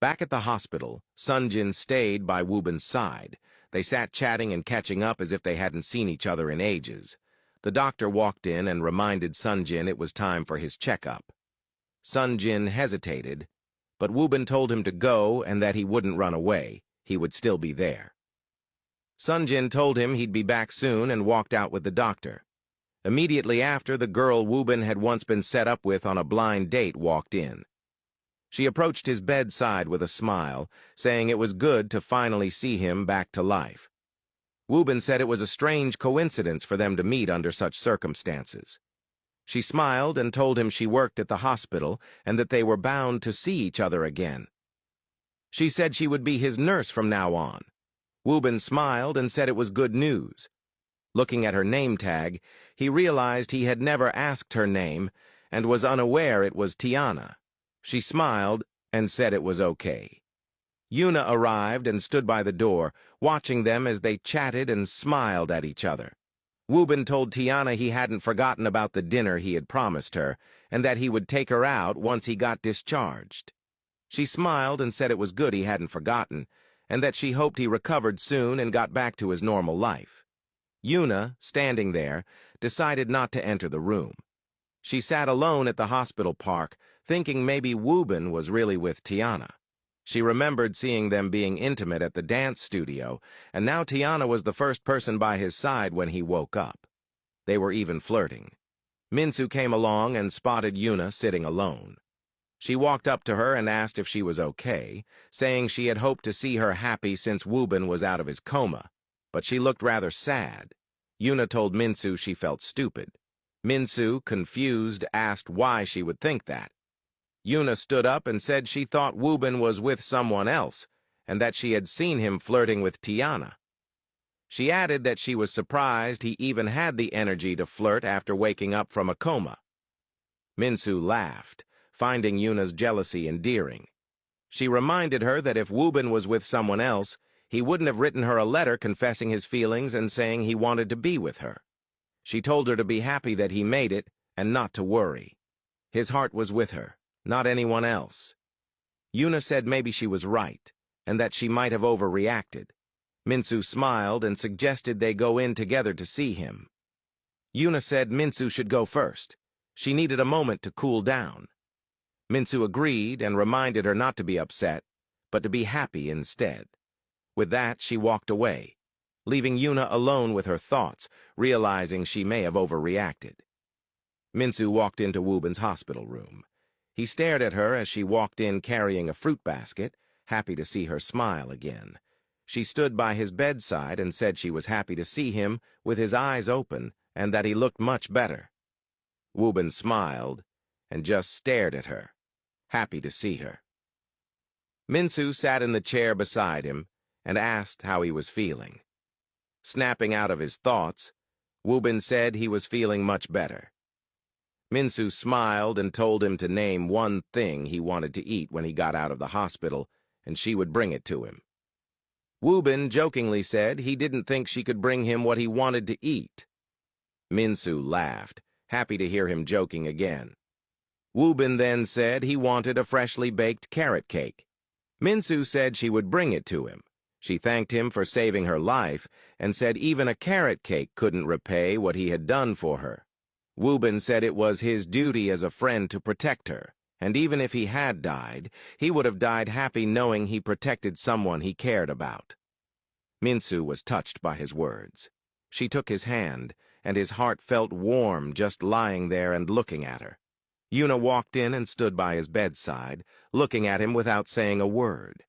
Back at the hospital, Sonjin stayed by Woobin's side. They sat chatting and catching up as if they hadn't seen each other in ages. The doctor walked in and reminded Sonjin it was time for his checkup. Sonjin hesitated, but Woobin told him to go and that he wouldn't run away. He would still be there. Sonjin told him he'd be back soon and walked out with the doctor. Immediately after, the girl Woobin had once been set up with on a blind date walked in. She approached his bedside with a smile, saying it was good to finally see him back to life. Woobin said it was a strange coincidence for them to meet under such circumstances. She smiled and told him she worked at the hospital and that they were bound to see each other again. She said she would be his nurse from now on. Woobin smiled and said it was good news. Looking at her name tag, he realized he had never asked her name and was unaware it was Tiana. She smiled and said it was okay. Yuna arrived and stood by the door, watching them as they chatted and smiled at each other. Woobin told Tiana he hadn't forgotten about the dinner he had promised her, and that he would take her out once he got discharged. She smiled and said it was good he hadn't forgotten, and that she hoped he recovered soon and got back to his normal life. Yuna, standing there, decided not to enter the room. She sat alone at the hospital park, thinking maybe Woobin was really with Tiana. She remembered seeing them being intimate at the dance studio, and now Tiana was the first person by his side when he woke up. They were even flirting. Minsu came along and spotted Yuna sitting alone. She walked up to her and asked if she was okay, saying she had hoped to see her happy since Woobin was out of his coma, but she looked rather sad. Yuna told Minsu she felt stupid. Minsu, confused, asked why she would think that. Yuna stood up and said she thought Woobin was with someone else, and that she had seen him flirting with Tiana. She added that she was surprised he even had the energy to flirt after waking up from a coma. Minsu laughed, finding Yuna's jealousy endearing. She reminded her that if Woobin was with someone else, he wouldn't have written her a letter confessing his feelings and saying he wanted to be with her. She told her to be happy that he made it and not to worry. His heart was with her, not anyone else. Yuna said maybe she was right, and that she might have overreacted. Minsu smiled and suggested they go in together to see him. Yuna said Minsu should go first. She needed a moment to cool down. Minsu agreed and reminded her not to be upset, but to be happy instead. With that, she walked away, leaving Yuna alone with her thoughts, realizing she may have overreacted. Minsu walked into Woobin's hospital room. He stared at her as she walked in carrying a fruit basket, happy to see her smile again. She stood by his bedside and said she was happy to see him with his eyes open and that he looked much better. Woobin smiled and just stared at her, happy to see her. Minsu sat in the chair beside him and asked how he was feeling. Snapping out of his thoughts, Woobin said he was feeling much better. Minsu smiled and told him to name one thing he wanted to eat when he got out of the hospital, and she would bring it to him. Woobin jokingly said he didn't think she could bring him what he wanted to eat. Minsu laughed, happy to hear him joking again. Woobin then said he wanted a freshly baked carrot cake. Minsu said she would bring it to him. She thanked him for saving her life and said even a carrot cake couldn't repay what he had done for her. Woobin said it was his duty as a friend to protect her, and even if he had died, he would have died happy knowing he protected someone he cared about. Minsu was touched by his words. She took his hand, and his heart felt warm just lying there and looking at her. Yuna walked in and stood by his bedside, looking at him without saying a word.